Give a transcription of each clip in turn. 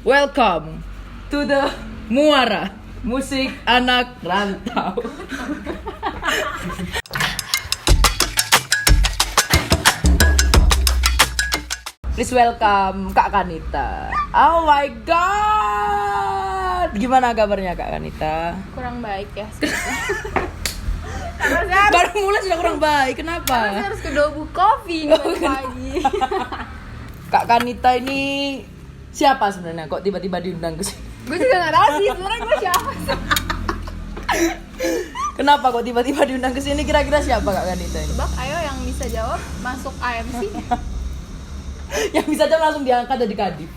Welcome to the Muara Musik Anak Rantau. Please welcome Kak Kanita. Oh my god. Gimana kabarnya Kak Kanita? Kurang baik ya. Baru mulai sudah kurang baik. Kenapa? Saya harus ke Dobu Coffee pagi. Kak Kanita ini siapa sebenarnya? Kok tiba-tiba diundang ke sini? Gue juga nggak tahu sih sebenarnya gue siapa sih. Kenapa kok tiba-tiba diundang ke sini? Kira-kira siapa Kak Kanita ini? Bak, ayo yang bisa jawab masuk AMC. Yang bisa aja langsung diangkat jadi kadif.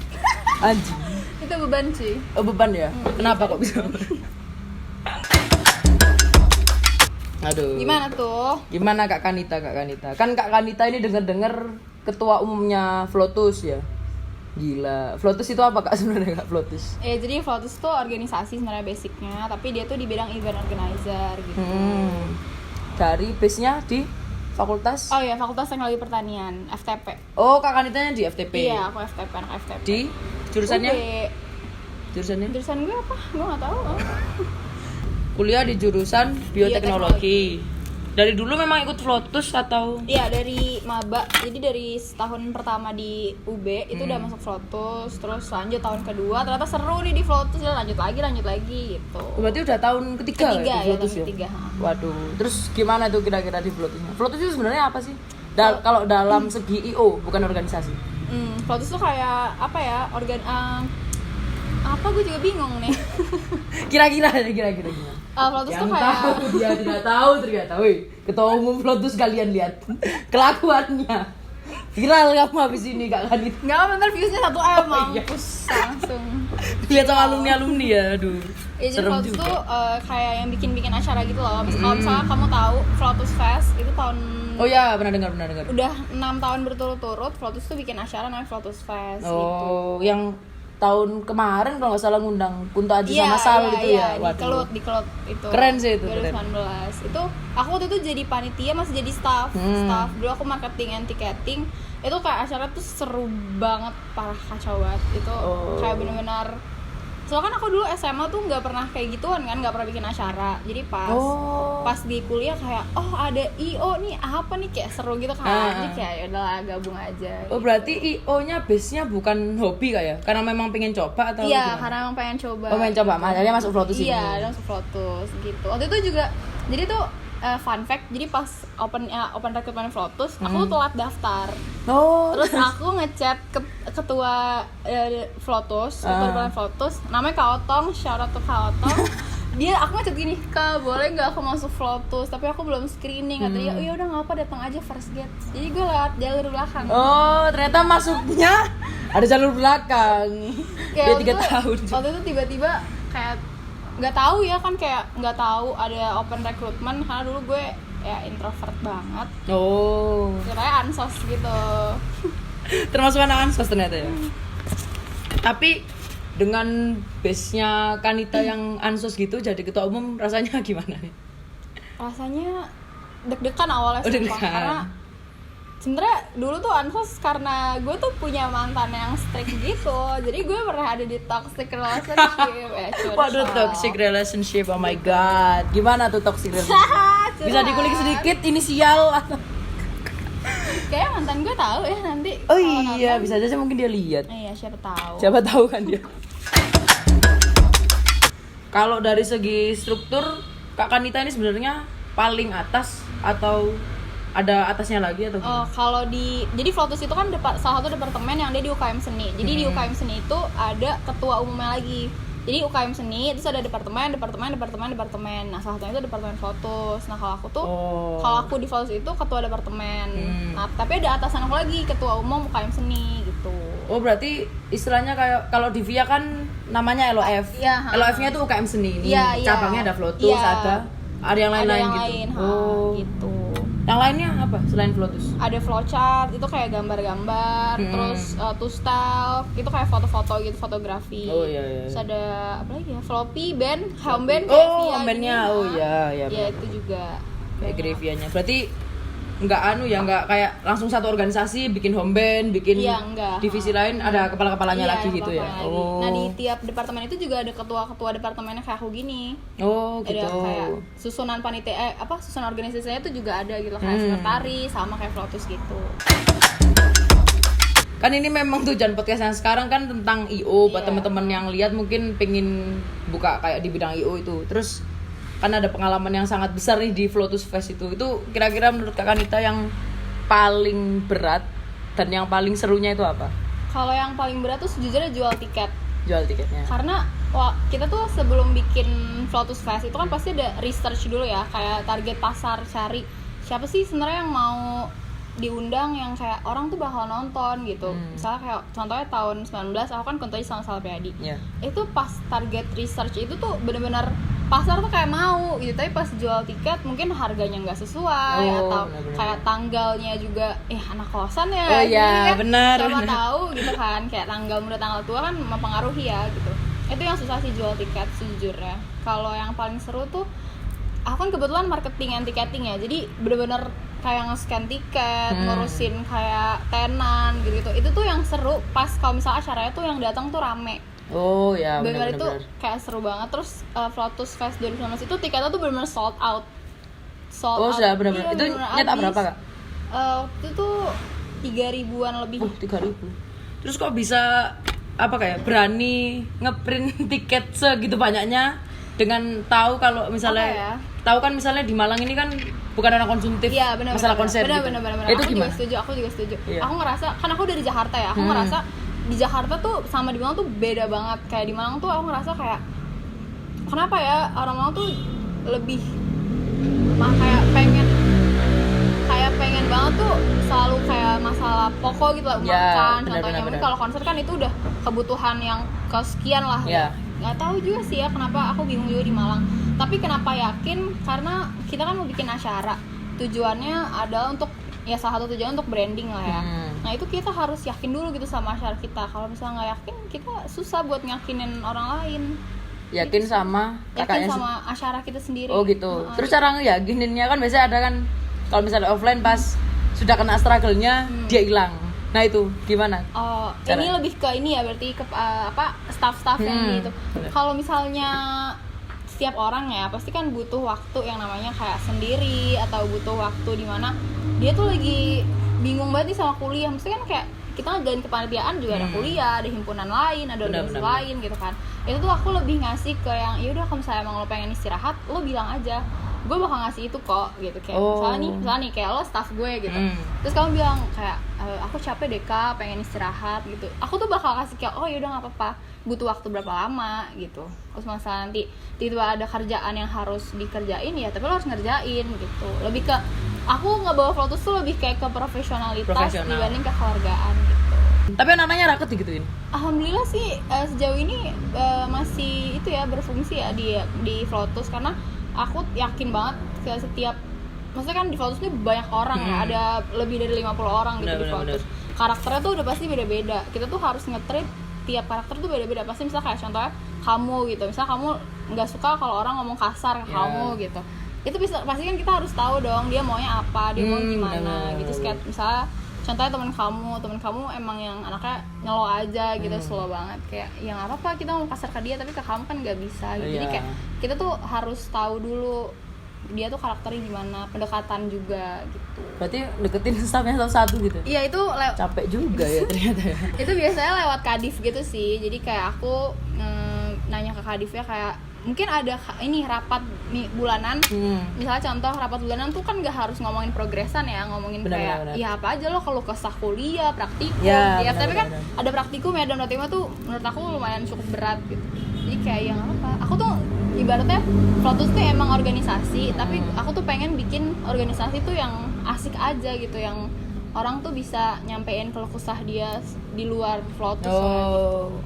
Anjing. Itu beban cuy. Oh beban ya? Kenapa kok bisa? Aduh. Gimana tuh? Gimana Kak Kanita? Kan Kak Kanita ini dengar-dengar ketua umumnya Flotus ya. Gila. Flotus itu apa Kak sebenarnya Kak Flotus? Jadi Flotus tuh organisasi sebenarnya basicnya, tapi dia tuh di bidang event organizer gitu. Dari base-nya di fakultas? Oh iya, Fakultas Teknologi Pertanian, FTP. Oh, Kak Kanitanya di FTP. Iya, aku FTP, anak FTP. Di jurusannya? UB. Jurusannya? Jurusan gue apa? Gue nggak tahu. Kuliah di jurusan bioteknologi. Dari dulu memang ikut Flotus atau? Iya, dari maba. Jadi dari tahun pertama di UB itu udah masuk Flotus, terus lanjut tahun kedua ternyata seru nih di Flotus, dan lanjut lagi gitu. Berarti udah tahun ketiga Ketiga di Flotus tahun ketiga. Waduh, terus gimana tuh kira-kira di Flotusnya? Flotus itu sebenarnya apa sih? Kalau dalam segi IO, bukan organisasi. Flotus tuh kayak apa ya? Apa gue juga bingung nih. Kira-kira gimana? Flotus Yang tuh kayak tahu dia tidak tahu ternyata. Wih, ketua umum Flotus kalian lihat kelakuannya. Viral kamu habis ini Kak Kanit. nggak bentar viewsnya 1M iya. mampus langsung. Lihat sama alumni ya, aduh. Ya, jadi Serem Flotus juga. tuh kayak yang bikin acara gitu loh. Kalau misalnya kamu tahu Flotus Fest itu tahun Oh ya, pernah dengar. udah 6 tahun berturut-turut Flotus tuh bikin acara namanya Flotus Fest gitu. Oh, yang tahun kemarin kalau nggak salah ngundang Kunto Aji sama Sal gitu ya. Waduh. Di Kelut itu. Keren sih itu, 2019. Itu aku waktu itu jadi panitia, masih jadi staff. Dulu aku marketing and ticketing. Itu kayak acara tuh seru banget, parah kacau banget. Itu kayak benar-benar. Soalnya kan aku dulu SMA tuh nggak pernah kayak gituan kan, nggak pernah bikin acara. Jadi pas di kuliah kayak ada IO nih, apa nih, kayak seru gitu kan. Jadi kayak udahlah gabung aja. Oh, berarti IO-nya base-nya bukan hobi Kak ya? Karena memang pengen coba atau Iya, gimana? karena emang pengen coba. Oh, pengen coba. Makanya masuk Flotus ini. Iya, dia masuk Flotus gitu. Waktu itu juga jadi tuh fun fact, jadi pas open recruitment Flotus, aku tuh telat daftar. Oh. Terus aku ngechat ketua Flotus, ketua Flotus, namanya Kak Otong, shout out to Kak Otong. Aku ngechat gini, "Kak, boleh nggak aku masuk Flotus? Tapi aku belum screening." Kata dia, "Oh ya udah nggak apa, datang aja first gate." Jadi gue lewat jalur belakang. Oh, ternyata masuknya ada jalur belakang. Dia 3 tahun. Waktu itu tiba-tiba kayak nggak tahu ya kan, kayak nggak tahu ada open recruitment karena dulu gue ya introvert banget. Oh. Kira ansos gitu. Termasuk anak ansos ternyata ya. Tapi dengan base-nya Kanita yang ansos gitu jadi ketua umum rasanya gimana nih? Rasanya deg-degan awalnya Oh, sumpah, deg-degan. karena sebenarnya dulu tuh ansos karena gue tuh punya mantan yang strict gitu, jadi gue pernah ada di toxic relationship. Waduh, toxic relationship, oh my god. Gimana tuh toxic relationship? Bisa dikulik sedikit inisial atau? Kayak mantan gue tahu ya nanti. Oh kalau iya, nonton. bisa aja mungkin dia lihat. Iya, siapa tahu. Siapa tahu kan dia. Kalau dari segi struktur, Kak Kanita ini sebenarnya paling atas atau ada atasnya lagi atau gimana? Kalau jadi Flotus itu kan salah satu departemen yang ada di UKM Seni. Jadi di UKM Seni itu ada ketua umumnya lagi. Jadi UKM Seni terus ada departemen. Nah, salah satunya itu departemen Flotus. Nah, kalau aku di Flotus itu ketua departemen. Nah, tapi ada atasan aku lagi, ketua umum UKM Seni gitu. Oh, berarti istilahnya kayak kalau di VIA kan namanya LOF. Iya, LOF-nya tuh UKM Seni ini. Iya, iya. Cabangnya ada Flotus, Iya. ada yang lain-lain gitu. Lain, gitu. Yang lainnya apa selain Flotus? Ada flowchart, itu kayak gambar-gambar, terus to-style, itu kayak foto-foto gitu, fotografi. Oh iya. Terus ada apa lagi ya? Floppy, band, home band, Oh, bandnya. gitu. Oh iya. Ya itu juga. Kayak Grevianya. Berarti nggak nggak kayak langsung satu organisasi bikin home band, bikin Iya, enggak. divisi lain ada kepala-kepalanya Iya, lagi gitu ya. kepala-kepala lagi. Nah di tiap departemen itu juga ada ketua-ketua departemennya kayak aku gini. Oh gitu. Ada kayak susunan panitia susunan organisasinya itu juga ada gitu kayak sekretaris sama kayak flotus gitu. Kan ini memang tujuan podcast yang sekarang kan tentang IO. Buat Iya. teman-teman yang lihat mungkin pengen buka kayak di bidang IO itu. Terus kan ada pengalaman yang sangat besar nih di Flotus Fest itu. Itu kira-kira menurut Kak Kanita yang paling berat dan yang paling serunya itu apa? Kalau yang paling berat tuh sejujurnya jual tiket. Jual tiketnya. Karena kita tuh sebelum bikin Flotus Fest itu kan pasti ada research dulu ya, kayak target pasar, cari siapa sih sebenarnya yang mau diundang, yang kayak orang tuh bakal nonton gitu. Misalnya kayak contohnya tahun 19 aku kan kontennya sama Salpriadi. Yeah. Itu pas target research itu tuh bener-bener pasar tuh kayak mau gitu, tapi pas jual tiket mungkin harganya nggak sesuai atau bener-bener. kayak tanggalnya juga anak kosan ya. Oh Jadi iya, kan benar. siapa tahu gitu kan, kayak tanggal muda tanggal tua kan mempengaruhi ya gitu. Itu yang susah sih jual tiket sejujurnya. Kalau yang paling seru tuh aku kan kebetulan marketing and ticketing ya, jadi bener-bener kayak nge-scan tiket, ngurusin kayak tenan gitu. Itu tuh yang seru pas kalau misalnya acaranya tuh yang datang tuh rame. Oh ya, Bener-bener itu benar-benar. kayak seru banget. Terus Flotus Fest 2019 itu tiketnya tuh bener-bener sold out. Oh sudah benar-benar. Iya, Itu bener-bener nyetak habis. berapa Kak? Waktu itu tuh 3.000-an lebih. 3.000. Terus kok bisa apa kayak berani ngeprint tiket segitu banyaknya dengan tahu kalau misalnya Apa ya? tahu kan misalnya di Malang ini kan bukan anak konsumtif Iya, benar, masalah benar, konser benar, gitu. benar, benar. Itu Aku gimana? juga setuju. Iya. Aku ngerasa kan aku dari Jakarta ya. Aku ngerasa di Jakarta tuh sama di Malang tuh beda banget. Kayak di Malang tuh aku ngerasa kayak kenapa ya orang Malang tuh lebih kayak pengen banget tuh selalu kayak masalah pokok gitu lah, Ya, makan benar, contohnya. benar, Mungkin benar. kalau konser kan itu udah kebutuhan yang kesekian lah. Ya. Nggak tahu juga sih ya kenapa, aku bingung juga di Malang. Tapi kenapa yakin? Karena kita kan mau bikin acara, tujuannya adalah untuk ya salah satu tujuan untuk branding lah ya. Nah itu kita harus yakin dulu gitu sama acara kita. Kalau misalnya nggak yakin, kita susah buat yakinin orang lain. Yakin sama Yakin kakaknya sama acara kita sendiri. Oh gitu. Terus cara ngeyakininnya kan biasanya ada kan kalau misalnya offline pas sudah kena struggle-nya dia hilang. Nah itu gimana? Oh, Cara- ini lebih ke ini ya, berarti ke staff-staff yang gitu. bener. Kalau misalnya setiap orang ya pasti kan butuh waktu yang namanya kayak sendiri atau butuh waktu di mana dia tuh lagi bingung banget nih sama kuliah. Mesti kan kayak kita ngadain kepanitiaan juga ada kuliah, ada himpunan lain, ada organisasi Benar-benar. lain gitu kan. Itu tuh aku lebih ngasih ke yang ya udah kalau misalnya emang lo pengen istirahat, lo bilang aja. Gue bakal ngasih itu kok gitu, kayak misalnya nih kayak lo staff gue gitu. Terus kamu bilang kayak aku capek deh Kak, pengen istirahat gitu. Aku tuh bakal kasih kayak oh yaudah nggak apa-apa, butuh waktu berapa lama gitu. Terus masalah nanti tiba-tiba ada kerjaan yang harus dikerjain ya, tapi lo harus ngerjain gitu. Lebih ke aku ngebawa Flotus tuh lebih kayak ke profesionalitas Profesional. dibanding kekeluargaan gitu. Tapi anak-anaknya raket digituin. Alhamdulillah sih sejauh ini masih itu ya berfungsi ya di Flotus, karena aku yakin banget ke setiap, maksudnya kan di Flotus ini banyak orang ya, ada lebih dari 50 orang gitu di Flotus. Karakternya tuh udah pasti beda-beda. Kita tuh harus nge-treat tiap karakter tuh beda-beda. Pasti misalnya kayak contohnya kamu gitu, misalnya kamu nggak suka kalau orang ngomong kasar ke kamu gitu, itu bisa pasti kan kita harus tahu dong dia maunya apa, dia mau gimana gitu. Kayak misalnya contohnya teman kamu emang yang anaknya nyelo aja gitu, slow banget, kayak yang apa kita mau kasar ke dia tapi ke kamu kan nggak bisa gitu. Jadi kayak kita tuh harus tahu dulu dia tuh karakternya gimana, pendekatan juga gitu. Berarti deketin staffnya satu-satu gitu. Iya itu Capek juga ya ternyata ya. itu biasanya lewat kadif gitu sih. Jadi kayak aku nanya ke kadifnya kayak mungkin ada ini rapat bulanan. Misalnya contoh rapat bulanan tuh kan nggak harus ngomongin progresan ya, ngomongin kayak ya apa aja lo kalau kesah kuliah, praktikum ya, tapi kan ada praktikum ya, dan praktikum tuh menurut aku lumayan cukup berat gitu. Jadi kayak yang apa, aku tuh ibaratnya Flotus tuh emang organisasi, tapi aku tuh pengen bikin organisasi tuh yang asik aja gitu, yang orang tuh bisa nyampein keluh kesah dia di luar Flotus.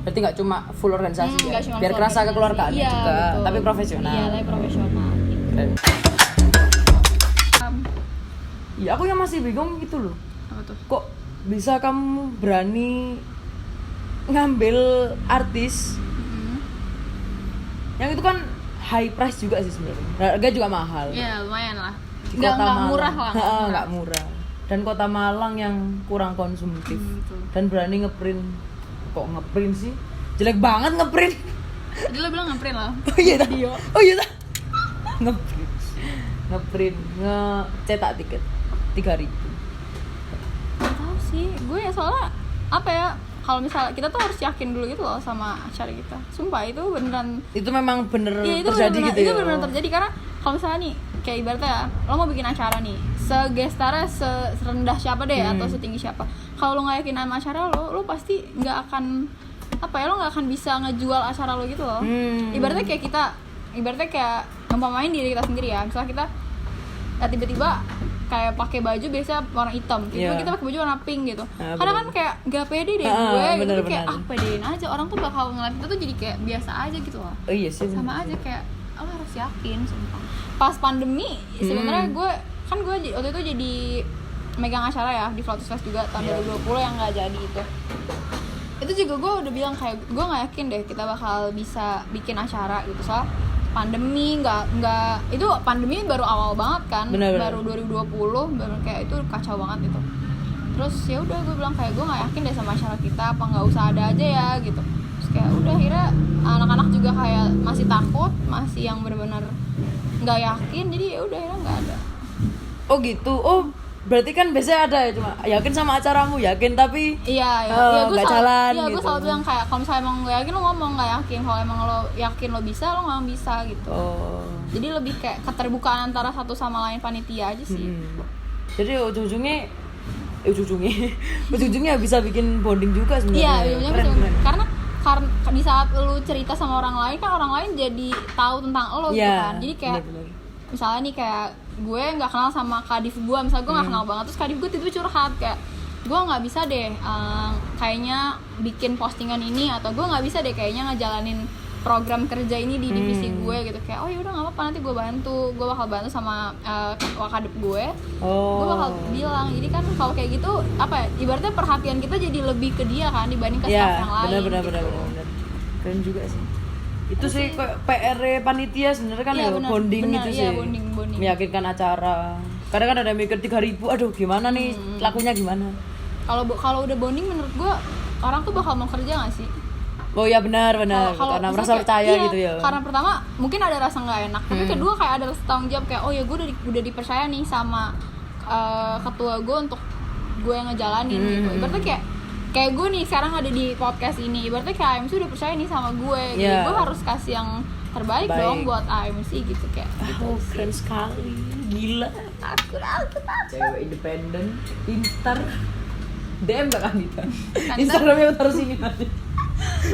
Berarti nggak cuma full organisasi ya? Cuma Biar full kerasa organisasi. kekeluargaannya Iya, juga, betul. tapi profesional. Iya, tapi profesional gitu. Keren. Iya, aku yang masih bingung gitu loh. Apa tuh? Kok bisa kamu berani ngambil artis yang itu kan high price juga sih sebenarnya. Harga juga mahal. Iya, lumayan lah. Di Nggak kota Malang. murah lah. Nggak murah. dan kota Malang yang kurang konsumtif betul. dan berani ngeprint. Kok ngeprint sih? Jelek banget ngeprint. Jadi lo bilang ngeprint lah. Oh iya dah. Oh iya dah. Ngeprint, ngecetak tiket 3.000. Gak tau sih, gue ya soalnya apa ya, kalau misalnya kita tuh harus yakin dulu gitu loh sama acara kita. Sumpah itu beneran. Itu memang bener Iya, itu terjadi bener, gitu itu ya. beneran terjadi karena kalau misalnya nih kayak ibaratnya ya, lo mau bikin acara nih, segestarnya serendah siapa deh atau setinggi siapa, kalau lo nggak yakin sama acara lo pasti nggak akan apa ya, lo nggak akan bisa ngejual acara lo gitu loh. Ibaratnya kayak umpamain diri kita sendiri ya, misalnya kita tiba-tiba kayak pakai baju biasa warna hitam, tiba-tiba kita pakai baju warna pink gitu. Karena kan kayak gak pede deh gue gitu, bener, kayak pedein aja, orang tuh bakal ngeliat kita tuh jadi kayak biasa aja gitu loh. Oh iya sih. Sama aja kayak lo harus yakin sumpah. Pas pandemi sebenarnya gue waktu itu jadi megang acara ya di Flotus Fest juga tahun 2020 yang nggak jadi itu juga gue udah bilang kayak gue nggak yakin deh kita bakal bisa bikin acara gitu, soal pandemi nggak itu pandemi baru awal banget kan. Bener. Baru 2020 baru kayak itu kacau banget itu. Terus ya udah gue bilang kayak gue nggak yakin deh sama acara kita, apa nggak usah ada aja ya gitu. Terus kayak udah akhirnya anak-anak juga kayak masih takut, masih yang benar-benar nggak yakin, jadi ya udah akhirnya nggak ada. Oh gitu. Oh berarti kan biasanya ada ya, cuma yakin sama acaramu, yakin tapi Iya, gue nggak jalan Iya, gitu. gue selalu bilang kayak kalau misalnya emang gak yakin lo ngomong, nggak yakin. Kalau emang lo yakin lo bisa, lo nggak bisa gitu. Oh. Jadi lebih kayak keterbukaan antara satu sama lain panitia aja sih. Jadi ujung-ujungnya bisa bikin bonding juga sebenarnya. Iya, ujungnya bisa. Keren. Karena di saat lo cerita sama orang lain kan orang lain jadi tahu tentang lo gitu kan. Jadi kayak bener-bener. misalnya nih kayak gue nggak kenal sama kadif gue, misalnya gue nggak kenal banget, terus kadif gue tiba-tiba curhat kayak gue nggak bisa deh kayaknya bikin postingan ini, atau gue nggak bisa deh kayaknya ngejalanin program kerja ini di divisi gue gitu. Kayak oh yaudah nggak apa-apa, nanti gue bakal bantu sama wakadep gue. Gue bakal bilang. Jadi kan kalau kayak gitu apa ya, ibaratnya perhatian kita jadi lebih ke dia kan dibanding ke staff yang lain. Benar. Keren juga sih. Itu sih PR panitia sebenarnya kan ya, bonding bener, itu iya, sih. bonding. Meyakinkan acara. Kadang kan ada mikir 3.000, aduh gimana nih lakunya gimana? Kalau udah bonding menurut gue orang tuh bakal mau kerja nggak sih? Oh ya benar Kalau karena merasa percaya gitu ya. Karena pertama mungkin ada rasa nggak enak, tapi kedua kayak ada rasa tanggung jawab kayak oh ya gue udah dipercaya nih sama ketua gue untuk gue yang ngejalanin gitu. Ibaratnya kayak gue nih sekarang ada di podcast ini, ibaratnya kayak AMC udah percaya nih sama gue, jadi gue harus kasih yang terbaik dong buat AMC gitu kayak. Oh keren sekali, gila. Aku cewek independen, pintar. DM gak kan kita? Instagramnya taruh sini nanti.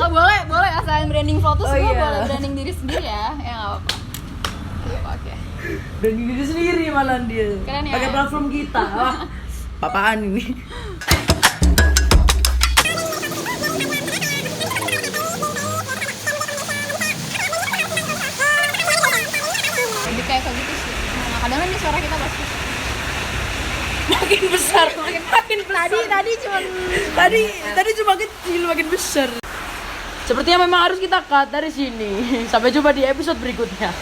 Oh boleh asalin branding foto Oh, semua iya. boleh branding diri sendiri ya nggak apa-apa. Oke. Branding diri sendiri malah dia. Keren ya? Pakai platform kita. Wah, papaan ini. Lebih kayak gitu sih. Nah, kadang kan suara kita pasti Makin besar. Tadi cuma kecil, makin besar. Sepertinya memang harus kita cut dari sini. Sampai jumpa di episode berikutnya.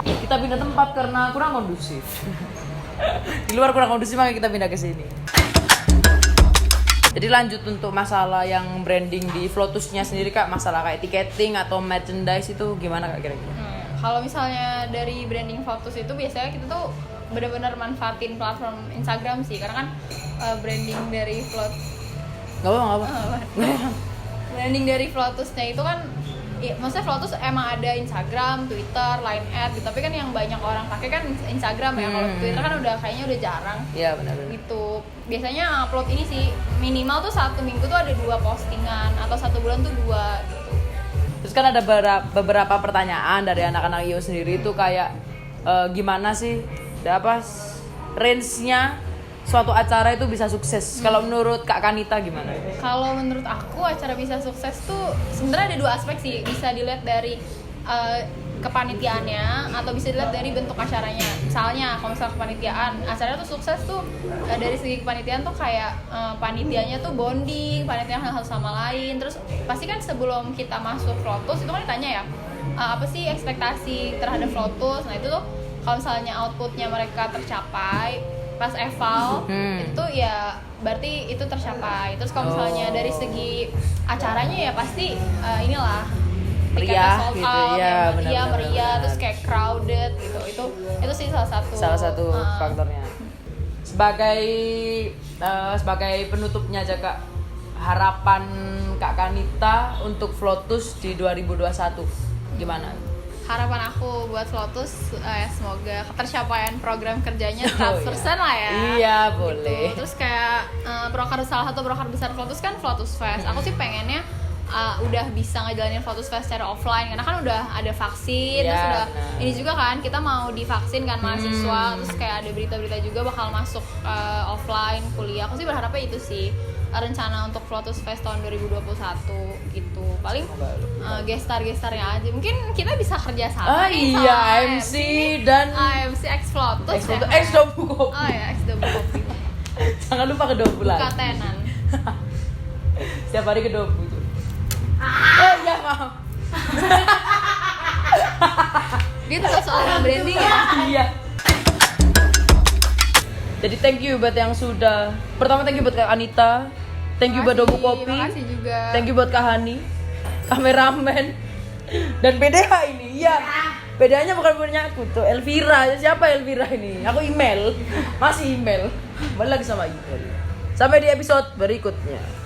Kita pindah tempat karena kurang kondusif. Di luar kurang kondusif, makanya kita pindah ke sini. Jadi lanjut untuk masalah yang branding di Flotusnya sendiri Kak, masalah kayak tiketing atau merchandise itu gimana Kak kira-kira? Kalau misalnya dari branding Flotus itu biasanya kita tuh benar-benar manfaatin platform Instagram sih, karena kan branding dari Gak apa. branding dari Flotusnya itu kan ya, maksudnya Flotus emang ada Instagram, Twitter, Line Ad gitu, tapi kan yang banyak orang pakai kan Instagram ya. Kalau Twitter kan kayaknya udah jarang. Iya benar. Gitu. Biasanya upload ini sih minimal tuh 1 minggu tuh ada 2 postingan atau 1 bulan tuh 2 gitu. Terus kan ada beberapa pertanyaan dari anak-anak IO sendiri itu kayak gimana sih range-nya suatu acara itu bisa sukses. Kalau menurut Kak Kanita gimana? Kalau menurut aku acara bisa sukses tuh sebenarnya ada 2 aspek sih. Bisa dilihat dari kepanitiaannya atau bisa dilihat dari bentuk acaranya. Misalnya kalau misalnya kepanitiaan, acaranya tuh sukses tuh dari segi kepanitiaan tuh kayak panitianya tuh bonding, panitianya satu sama lain. Terus pasti kan sebelum kita masuk Flotus itu kan ditanya ya, apa sih ekspektasi terhadap Flotus. Nah itu tuh kalau misalnya outputnya mereka tercapai, pas eval itu ya berarti itu tercapai. Terus kalau misalnya dari segi acaranya ya pasti inilah tiketnya Meriah sold gitu, out, ya, yang benar-benar, meriah, benar. terus kayak crowded gitu. Itu sih salah satu faktornya. Sebagai penutupnya aja Kak, harapan Kak Kanita untuk Flotus di 2021 gimana? Harapan aku buat Flotus ya semoga tercapaian program kerjanya 100% Oh, iya. lah ya. Iya, boleh. Terus kayak salah satu broker besar Flotus kan Flotus Fest. Aku sih pengennya udah bisa ngejalanin Flotus Fest secara offline karena kan udah ada vaksin, Iya, terus udah benar. ini juga kan kita mau divaksin kan mahasiswa, terus kayak ada berita-berita juga bakal masuk offline kuliah. Aku sih berharapnya itu sih rencana untuk Flotus Fest tahun 2021 gitu. Paling gestar-gestarnya aja. Mungkin kita bisa kerja sama nih Iya, sama MC dan MC X Flotus X ya. Dobu Kopi. Oh ya, X Double Kopi. Jangan lupa ke Dobu lagi. Buka tenan. Setiap hari ke Dobu tuh. Ya maaf. Dia tuh soal branding ya. Iya. Jadi thank you buat yang sudah. Pertama thank you buat Kak Anita. Thank you buat Dobu Kopi. Makasih juga. Thank you buat Kak Hani, kameramen, dan BDH ini. Iya. BDH-nya bukan punya aku tuh, Elvira. Siapa Elvira ini? Aku email. Masih email. Balik lagi sama email. Sampai di episode berikutnya.